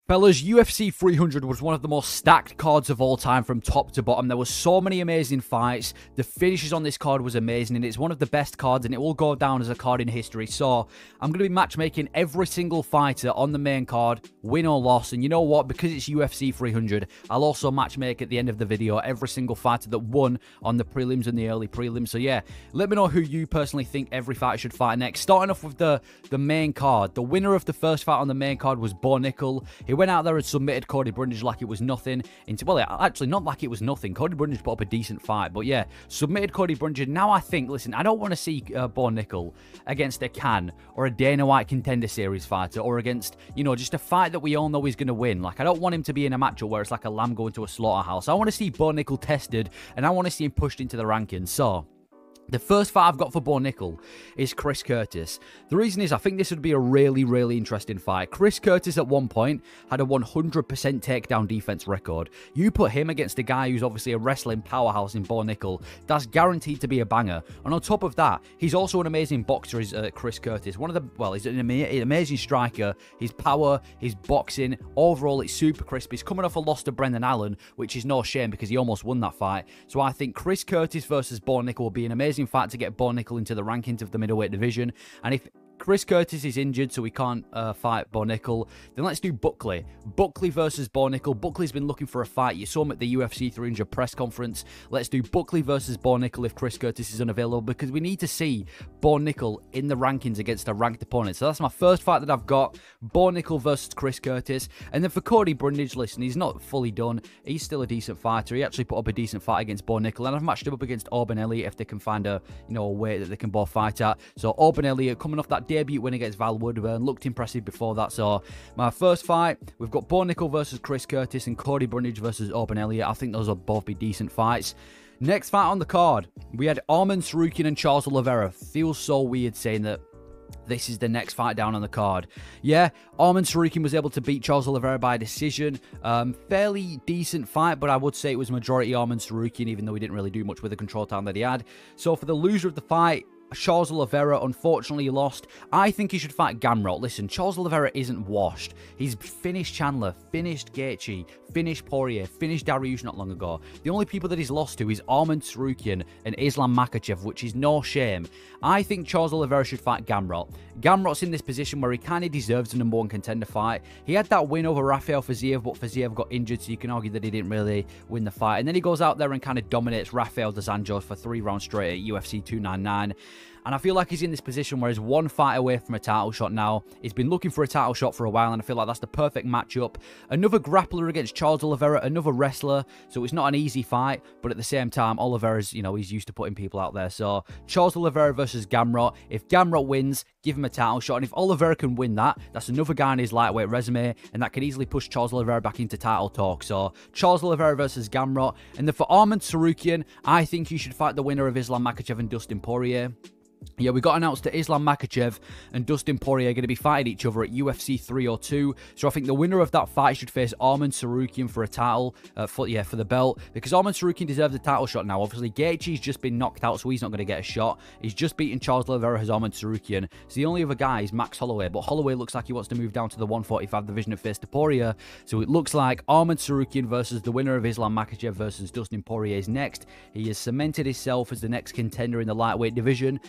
Fellas, UFC 300 was one of the most stacked cards of all time from top to bottom. There were so many amazing fights. The finishes on this card was amazing, and it's one of the best cards, and it will go down as a card in history. So, I'm going to be matchmaking every single fighter on the main card, win or loss. And you know what? Because it's UFC 300, I'll also matchmake at the end of the video every single fighter that won on the prelims and the early prelims. So yeah, let me know who you personally think every fighter should fight next. Starting off with the main card. The winner of the first fight on the main card was Bo Nickel. He went out there and submitted Cody Brundage like it was nothing. Well, actually, not like it was nothing. Cody Brundage put up a decent fight, but yeah, submitted Cody Brundage. Now I think, listen, I don't want to see Bo Nickel against a Can or a Dana White Contender Series fighter, or against, you know, just a fight that we all know he's going to win. Like, I don't want him to be in a matchup where it's like a lamb going to a slaughterhouse. I want to see Bo Nickel tested, and I want to see him pushed into the rankings. So, the first fight I've got for Bo Nickel is Chris Curtis. The reason is I think this would be a really, really interesting fight. Chris Curtis at one point had a 100% takedown defense record. You put him against a guy who's obviously a wrestling powerhouse in Bo Nickel, that's guaranteed to be a banger. And on top of that, he's also an amazing boxer, is Chris Curtis. He's an amazing striker. His power, his boxing, overall it's super crisp. He's coming off a loss to Brendan Allen, which is no shame because he almost won that fight. So I think Chris Curtis versus Bo Nickel will be an amazing fight to get Bo Nickel into the rankings of the middleweight division. And if Chris Curtis is injured, so we can't fight Bo Nickel, then let's do Buckley. Buckley versus Bo Nickel. Buckley's been looking for a fight. You saw him at the UFC 300 press conference. Let's do Buckley versus Bo Nickel if Chris Curtis is unavailable, because we need to see Bo Nickel in the rankings against a ranked opponent. So that's my first fight that I've got. Bo Nickel versus Chris Curtis. And then for Cody Brundage, listen, he's not fully done. He's still a decent fighter. He actually put up a decent fight against Bo Nickel, and I've matched him up against Auburn Elliott if they can find a weight that they can both fight at. So Auburn Elliott coming off that debut win against Val Woodburn, looked impressive before that. So my first fight, we've got Bo Nickel versus Chris Curtis and Cody Brundage versus Auburn Elliott. I think those will both be decent fights. Next fight on the card, we had Arman Tsarukyan and Charles Oliveira. Feels so weird saying that this is the next fight down on the card. Yeah, Arman Tsarukyan was able to beat Charles Oliveira by decision. Fairly decent fight, but I would say it was majority Arman Tsarukyan, even though he didn't really do much with the control time that he had. So for the loser of the fight, Charles Oliveira unfortunately lost. I think he should fight Gamrot. Listen, Charles Oliveira isn't washed. He's finished Chandler, finished Gaethje, finished Poirier, finished Dariush not long ago. The only people that he's lost to is Arman Tsarukyan and Islam Makhachev, which is no shame. I think Charles Oliveira should fight Gamrot. Gamrot's in this position where he kind of deserves a #1 contender fight. He had that win over Rafael Fiziev, but Fiziev got injured, so you can argue that he didn't really win the fight. And then he goes out there and kind of dominates Rafael dos Anjos for 3 rounds straight at UFC 299. And I feel like he's in this position where he's one fight away from a title shot now. He's been looking for a title shot for a while, and I feel like that's the perfect matchup. Another grappler against Charles Oliveira, another wrestler, so it's not an easy fight, but at the same time, Oliveira's, he's used to putting people out there. So, Charles Oliveira versus Gamrot. If Gamrot wins, give him a title shot, and if Oliveira can win that, that's another guy on his lightweight resume, and that can easily push Charles Oliveira back into title talk. So, Charles Oliveira versus Gamrot. And then for Arman Tsarukyan, I think he should fight the winner of Islam Makhachev and Dustin Poirier. Yeah, we got announced that Islam Makhachev and Dustin Poirier are going to be fighting each other at UFC 302. So I think the winner of that fight should face Arman Tsarukyan for a title, for the belt, because Arman Tsarukyan deserves a title shot now. Obviously, Gaethje's just been knocked out, so he's not going to get a shot. He's just beaten Charles Oliveira as Arman Tsarukyan. So the only other guy is Max Holloway, but Holloway looks like he wants to move down to the 145 division and face to Poirier. So it looks like Arman Tsarukyan versus the winner of Islam Makhachev versus Dustin Poirier is next. He has cemented himself as the next contender in the lightweight division.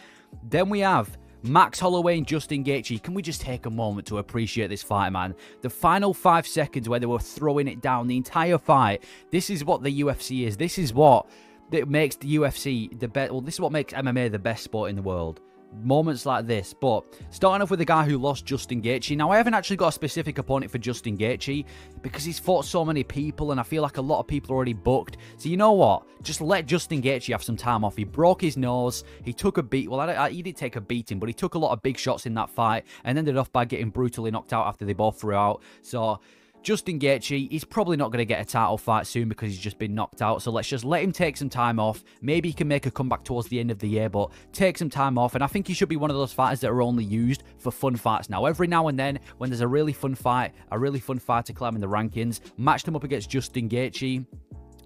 Then we have Max Holloway and Justin Gaethje. Can we just take a moment to appreciate this fight, man? The final 5 seconds where they were throwing it down, the entire fight. This is what the UFC is. This is what makes the UFC the best. Well, this is what makes MMA the best sport in the world. Moments like this. But starting off with the guy who lost, Justin Gaethje. Now, I haven't actually got a specific opponent for Justin Gaethje because he's fought so many people, and I feel like a lot of people are already booked. So you know what? Just let Justin Gaethje have some time off. He broke his nose. He took a beat. Well, he did take a beating, but he took a lot of big shots in that fight and ended off by getting brutally knocked out after they both threw out. So Justin Gaethje, he's probably not going to get a title fight soon because he's just been knocked out. So let's just let him take some time off. Maybe he can make a comeback towards the end of the year, but take some time off. And I think he should be one of those fighters that are only used for fun fights now. Every now and then, when there's a really fun fight to climb in the rankings, match them up against Justin Gaethje.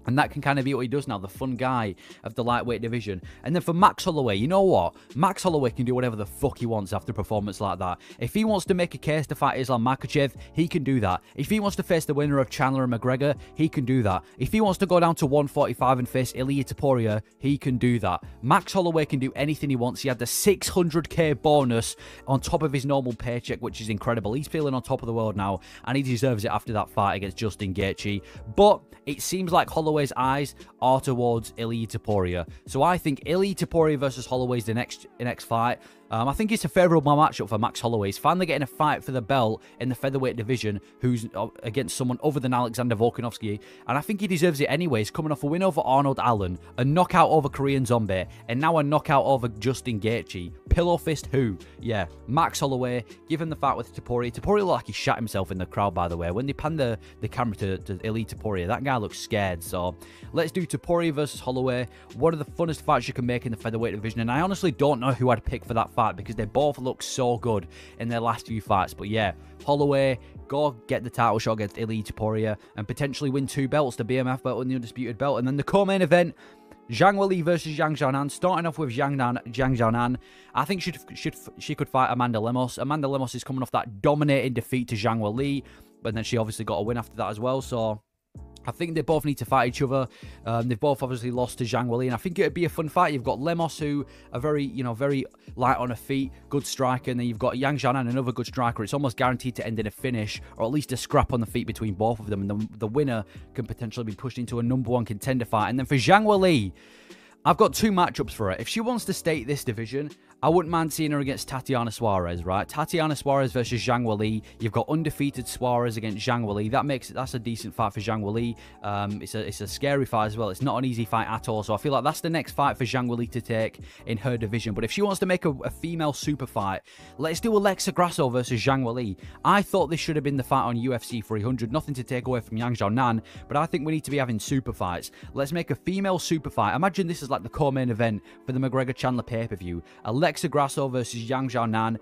And that can kind of be what he does now, the fun guy of the lightweight division. And then for Max Holloway, you know what? Max Holloway can do whatever the fuck he wants after a performance like that. If he wants to make a case to fight Islam Makhachev, he can do that. If he wants to face the winner of Chandler and McGregor, he can do that. If he wants to go down to 145 and face Ilia Topuria, he can do that. Max Holloway can do anything he wants. He had the 600k bonus on top of his normal paycheck, which is incredible. He's feeling on top of the world now, and he deserves it after that fight against Justin Gaethje. But it seems like Holloway's eyes are towards Ilia Topuria. So I think Ilia Topuria versus Holloway is the next fight. I think it's a favourable matchup for Max Holloway. He's finally getting a fight for the belt in the featherweight division who's against someone other than Alexander Volkanovski. And I think he deserves it anyways, coming off a win over Arnold Allen, a knockout over Korean Zombie, and now a knockout over Justin Gaethje. Pillow fist who? Yeah, Max Holloway, given the fight with Topuria. Topuria looked like he shot himself in the crowd, by the way. When they panned the camera to Ilia Topuria, that guy looks scared. So let's do Topuria versus Holloway. One of the funnest fights you can make in the featherweight division. And I honestly don't know who I'd pick for that fight, because they both look so good in their last few fights. But yeah, Holloway, go get the title shot against Ilia Topuria and potentially win 2 belts, the BMF belt and the undisputed belt. And then the co-main event, Zhang Weili versus Zhang Xiaonan. Starting off with Zhang Xiaonan, I think she could fight Amanda Lemos. Amanda Lemos is coming off that dominating defeat to Zhang Weili, but then she obviously got a win after that as well. So I think they both need to fight each other. They've both obviously lost to Zhang Weili, and I think it would be a fun fight. You've got Lemos, who are very light on her feet, good striker, and then you've got Zhang Xiaonan, another good striker. It's almost guaranteed to end in a finish, or at least a scrap on the feet between both of them, and the winner can potentially be pushed into a #1 contender fight. And then for Zhang Weili, I've got 2 matchups for her. If she wants to stay this division, I wouldn't mind seeing her against Tatiana Suarez, right? Tatiana Suarez versus Zhang Weili. You've got undefeated Suarez against Zhang Weili. That's a decent fight for Zhang Weili. It's a scary fight as well. It's not an easy fight at all. So I feel like that's the next fight for Zhang Weili to take in her division. But if she wants to make a female super fight, let's do Alexa Grasso versus Zhang Weili. I thought this should have been the fight on UFC 300. Nothing to take away from Yang Xiaonan, but I think we need to be having super fights. Let's make a female super fight. Imagine this is like the co-main event for the McGregor-Chandler pay-per-view. Alexa Grasso versus Yang Xiaonan,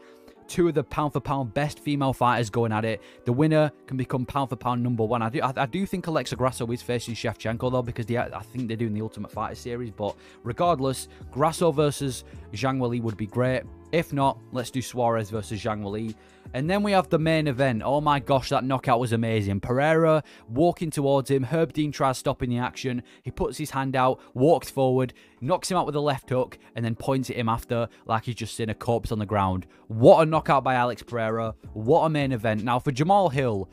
2 of the pound-for-pound best female fighters going at it. The winner can become pound-for-pound #1. I do think Alexa Grasso is facing Shevchenko, though, because I think they're doing the Ultimate Fighter series. But regardless, Grasso versus Zhang Weili would be great. If not, let's do Suarez versus Zhang Weili. And then we have the main event. Oh my gosh, that knockout was amazing. Pereira walking towards him. Herb Dean tries stopping the action. He puts his hand out, walks forward, knocks him out with a left hook, and then points at him after like he's just seen a corpse on the ground. What a knockout by Alex Pereira. What a main event. Now for Jamal Hill,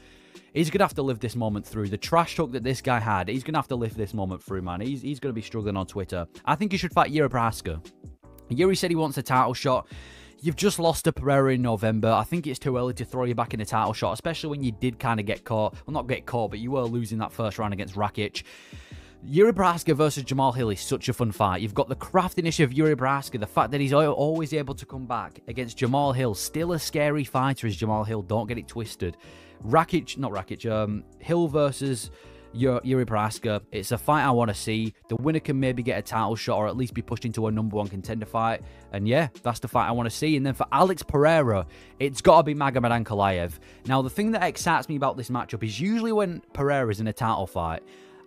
he's going to have to live this moment through. The trash talk that this guy had, he's going to have to live this moment through, man. He's going to be struggling on Twitter. I think he should fight Yuri Prochazka. Yuri said he wants a title shot. You've just lost to Pereira in November. I think it's too early to throw you back in a title shot, especially when you did kind of get caught. Well, not get caught, but you were losing that first round against Rakic. Yuri Prochazka versus Jamal Hill is such a fun fight. You've got the craftiness of Yuri Prochazka, the fact that he's always able to come back against Jamal Hill. Still a scary fighter is Jamal Hill. Don't get it twisted. Hill versus Yuri Prochazka. It's a fight I want to see. The winner can maybe get a title shot or at least be pushed into a #1 contender fight. And yeah, that's the fight I want to see. And then for Alex Pereira, it's got to be Magomed Ankalaev. Now, the thing that excites me about this matchup is usually when Pereira's in a title fight,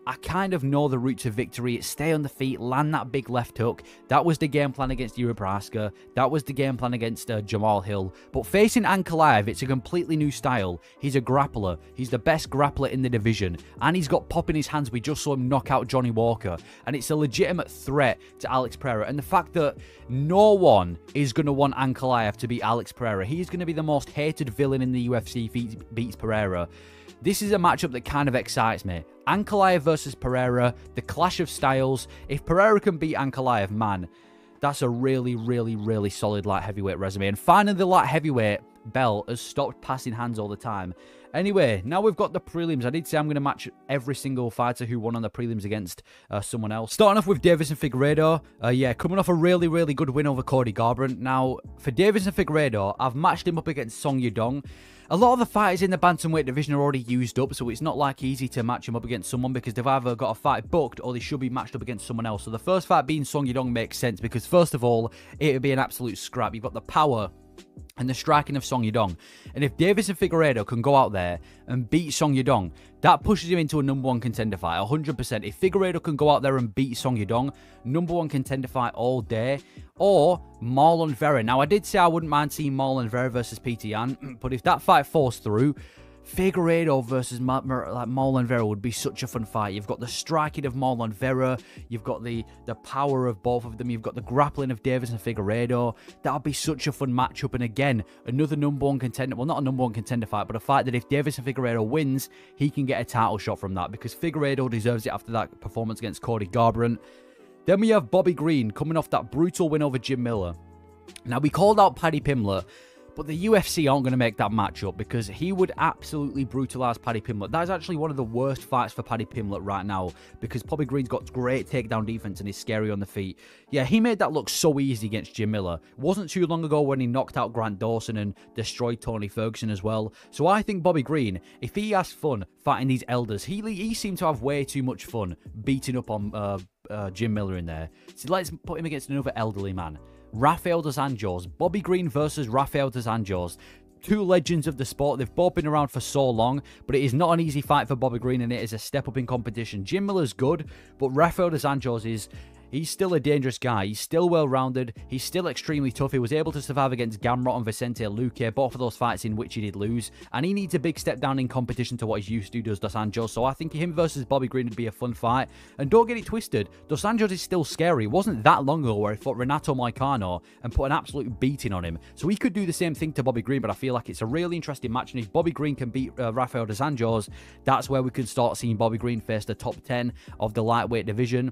I kind of know the route to victory. It's stay on the feet, land that big left hook. That was the game plan against Yuri Prochazka. That was the game plan against Jamal Hill. But facing Ankalaev, it's a completely new style. He's a grappler. He's the best grappler in the division. And he's got pop in his hands. We just saw him knock out Johnny Walker. And it's a legitimate threat to Alex Pereira. And the fact that no one is going to want Ankalaev to beat Alex Pereira. He's going to be the most hated villain in the UFC if he beats Pereira. This is a matchup that kind of excites me. Ankalaev versus Pereira, the clash of styles. If Pereira can beat Ankalaev, man, that's a really, really, really solid light heavyweight resume. And finally, the light heavyweight belt has stopped passing hands all the time. Anyway, now we've got the prelims. I did say I'm going to match every single fighter who won on the prelims against someone else. Starting off with Deiveson Figueiredo. Yeah, coming off a really, really good win over Cody Garbrandt. Now, for Deiveson Figueiredo, I've matched him up against Song Yudong. A lot of the fighters in the bantamweight division are already used up, so it's not like easy to match him up against someone because they've either got a fight booked or they should be matched up against someone else. So the first fight being Song Yudong makes sense because, first of all, it would be an absolute scrap. You've got the power and the striking of Song Yadong. And if Davis and Figueiredo can go out there and beat Song Yadong, that pushes him into a #1 contender fight, 100%. If Figueiredo can go out there and beat Song Yadong, #1 contender fight all day. Or Marlon Vera. Now, I did say I wouldn't mind seeing Marlon Vera versus Peter Yan, but if that fight falls through, Figueiredo versus Marlon Vera would be such a fun fight. You've got the striking of Marlon Vera. You've got the power of both of them. You've got the grappling of Davis and Figueiredo. That would be such a fun matchup. And again, another #1 contender. Well, not a #1 contender fight, but a fight that if Davis and Figueiredo wins, he can get a title shot from that. Because Figueiredo deserves it after that performance against Cody Garbrandt. Then we have Bobby Green coming off that brutal win over Jim Miller. Now, we called out Paddy Pimblett, but the UFC aren't going to make that matchup because he would absolutely brutalize Paddy Pimblett. That is actually one of the worst fights for Paddy Pimblett right now because Bobby Green's got great takedown defense and is scary on the feet. Yeah, he made that look so easy against Jim Miller. It wasn't too long ago when he knocked out Grant Dawson and destroyed Tony Ferguson as well. So I think Bobby Green, if he has fun fighting these elders, he seemed to have way too much fun beating up on Jim Miller in there. So let's put him against another elderly man. Rafael dos Anjos. Bobby Green versus Rafael dos Anjos. Two legends of the sport. They've both been around for so long, but it is not an easy fight for Bobby Green, and it is a step up in competition. Jim Miller's good, but Rafael dos Anjos he's still a dangerous guy. He's still well-rounded. He's still extremely tough. He was able to survive against Gamrot and Vicente Luque, both of those fights in which he did lose. And he needs a big step down in competition to what he's used to, does Dos Anjos. So I think him versus Bobby Green would be a fun fight. And don't get it twisted, Dos Anjos is still scary. It wasn't that long ago where he fought Renato Moicano and put an absolute beating on him. So he could do the same thing to Bobby Green, but I feel like it's a really interesting match. And if Bobby Green can beat Rafael dos Anjos, that's where we can start seeing Bobby Green face the top 10 of the lightweight division.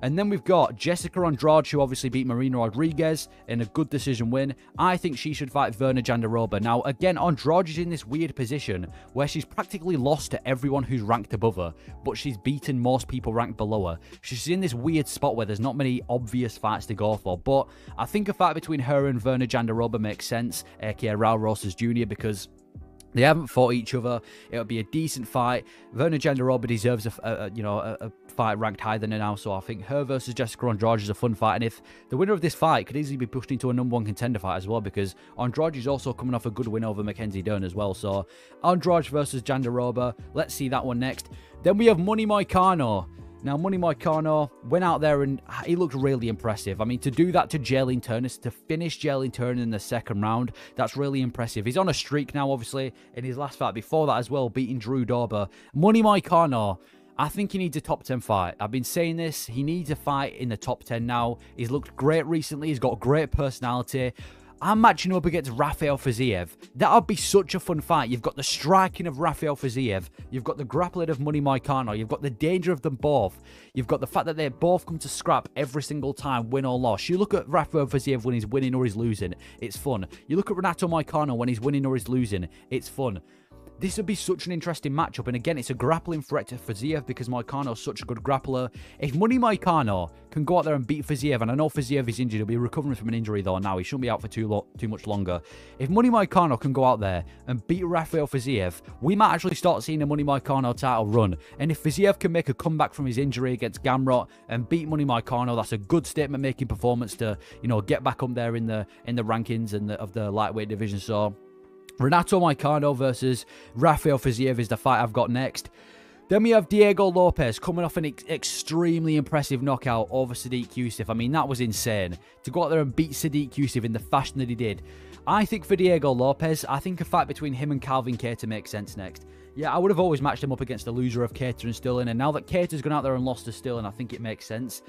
And then we've got Jessica Andrade, who obviously beat Marina Rodriguez in a good decision win. I think she should fight Virna Jandiroba. Now, again, Andrade is in this weird position where she's practically lost to everyone who's ranked above her, but she's beaten most people ranked below her. She's in this weird spot where there's not many obvious fights to go for, but I think a fight between her and Virna Jandiroba makes sense, aka Raul Rosas Jr., because they haven't fought each other. It'll be a decent fight. Virna Jandiroba deserves a fight ranked higher than her now, so I think her versus Jessica Andrade is a fun fight. And if the winner of this fight could easily be pushed into a #1 contender fight as well, because Andrade is also coming off a good win over Mackenzie Dern as well. So Andrade versus Jandiroba. Let's see that one next. Then we have Money Moicano. Now, Money Moicano went out there and he looked really impressive. I mean, to do that to Jalen Turner, to finish Jalen Turner in the second round, that's really impressive. He's on a streak now, obviously, in his last fight before that as well, beating Drew Dober. Money Moicano, I think he needs a top 10 fight. I've been saying this. He needs a fight in the top 10 now. He's looked great recently. He's got great personality. I'm matching him up against Rafael Fiziev. That would be such a fun fight. You've got the striking of Rafael Fiziev. You've got the grappling of Money Moicano. You've got the danger of them both. You've got the fact that they both come to scrap every single time, win or loss. You look at Rafael Fiziev when he's winning or he's losing. It's fun. You look at Renato Moicano when he's winning or he's losing. It's fun. This would be such an interesting matchup. And again, it's a grappling threat to Fiziev because Moicano is such a good grappler. If Money Moicano can go out there and beat Fiziev, and I know Fiziev is injured, he'll be recovering from an injury though now. He shouldn't be out for too much longer. If Money Moicano can go out there and beat Rafael Fiziev, we might actually start seeing a Money Moicano title run. And if Fiziev can make a comeback from his injury against Gamrot and beat Money Moicano, that's a good statement-making performance to, get back up there in the rankings and of the lightweight division. So Renato Moicano versus Rafael Fiziev is the fight I've got next. Then we have Diego Lopez coming off an extremely impressive knockout over Sadiq Youssef. I mean, that was insane. To go out there and beat Sadiq Youssef in the fashion that he did. I think for Diego Lopez, I think a fight between him and Calvin Kattar makes sense next. Yeah, I would have always matched him up against the loser of Kattar and Sterling, and now that Kattar's gone out there and lost to Sterling, I think it makes sense.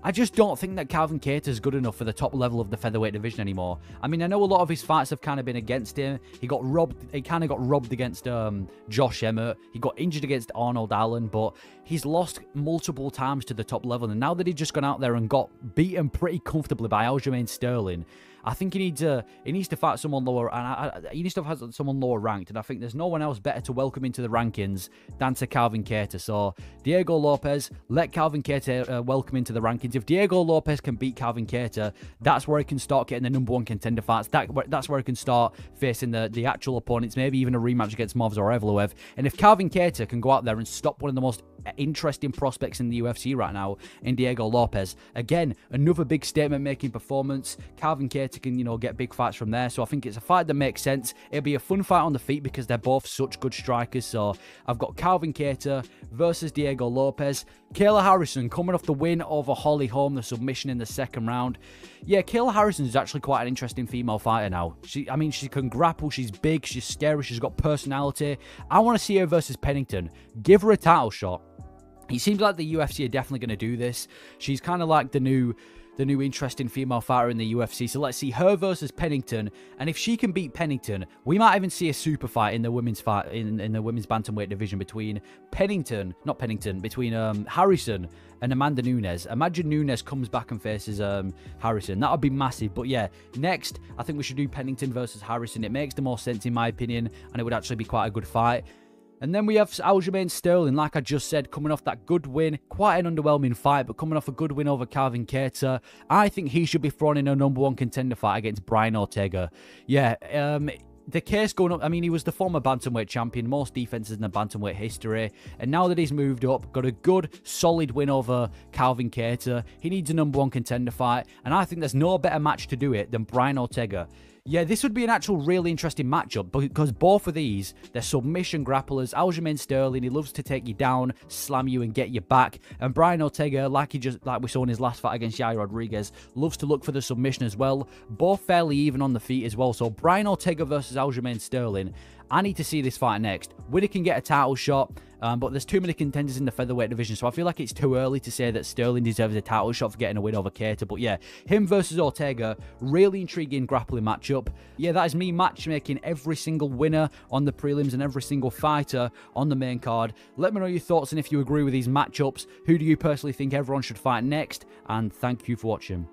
I just don't think that Calvin Kattar's good enough for the top level of the featherweight division anymore. I mean, I know a lot of his fights have kind of been against him. He kind of got robbed against Josh Emmett. He got injured against Arnold Allen, but he's lost multiple times to the top level. And now that he's just gone out there and got beaten pretty comfortably by Aljamain Sterling, I think he needs to fight someone lower, and he needs to fight someone lower ranked. And I think there's no one else better to welcome into the rankings than to Calvin Kattar. So Diego Lopez, let Calvin Kattar welcome into the rankings. If Diego Lopez can beat Calvin Kattar, that's where he can start getting the #1 contender fights. That's where he can start facing the actual opponents, maybe even a rematch against Movsar Evloev. And if Calvin Kattar can go out there and stop one of the most interesting prospects in the UFC right now in Diego Lopes. Again, another big statement-making performance. Calvin Kattar can, get big fights from there. So I think it's a fight that makes sense. It'll be a fun fight on the feet because they're both such good strikers. So I've got Calvin Kattar versus Diego Lopes. Kayla Harrison coming off the win over Holly Holm, the submission in the second round. Yeah, Kayla Harrison is actually quite an interesting female fighter now. She can grapple, she's big, she's scary, she's got personality. I want to see her versus Pennington. Give her a title shot. It seems like the UFC are definitely going to do this. She's kind of like the new interesting female fighter in the UFC. So let's see her versus Pennington, and if she can beat Pennington, we might even see a super fight in the women's fight in the women's bantamweight division between between Harrison and Amanda Nunes. Imagine Nunes comes back and faces Harrison. That would be massive. But yeah, next I think we should do Pennington versus Harrison. It makes the most sense in my opinion, and it would actually be quite a good fight. And then we have Aljamain Sterling, like I just said, coming off that good win. Quite an underwhelming fight, but coming off a good win over Calvin Kattar. I think he should be thrown in a #1 contender fight against Brian Ortega. Yeah, the case going up, he was the former bantamweight champion, most defenses in the bantamweight history. And now that he's moved up, got a good, solid win over Calvin Kattar, he needs a #1 contender fight. And I think there's no better match to do it than Brian Ortega. Yeah, this would be an actual really interesting matchup because both of these, they're submission grapplers. Aljamain Sterling, he loves to take you down, slam you and get you back. And Brian Ortega, like we saw in his last fight against Yair Rodriguez, loves to look for the submission as well. Both fairly even on the feet as well. So Brian Ortega versus Aljamain Sterling. I need to see this fight next. Winner can get a title shot, but there's too many contenders in the featherweight division, so I feel like it's too early to say that Sterling deserves a title shot for getting a win over Kattar. But yeah, him versus Ortega, really intriguing grappling matchup. Yeah, that is me matchmaking every single winner on the prelims and every single fighter on the main card. Let me know your thoughts and if you agree with these matchups. Who do you personally think everyone should fight next? And thank you for watching.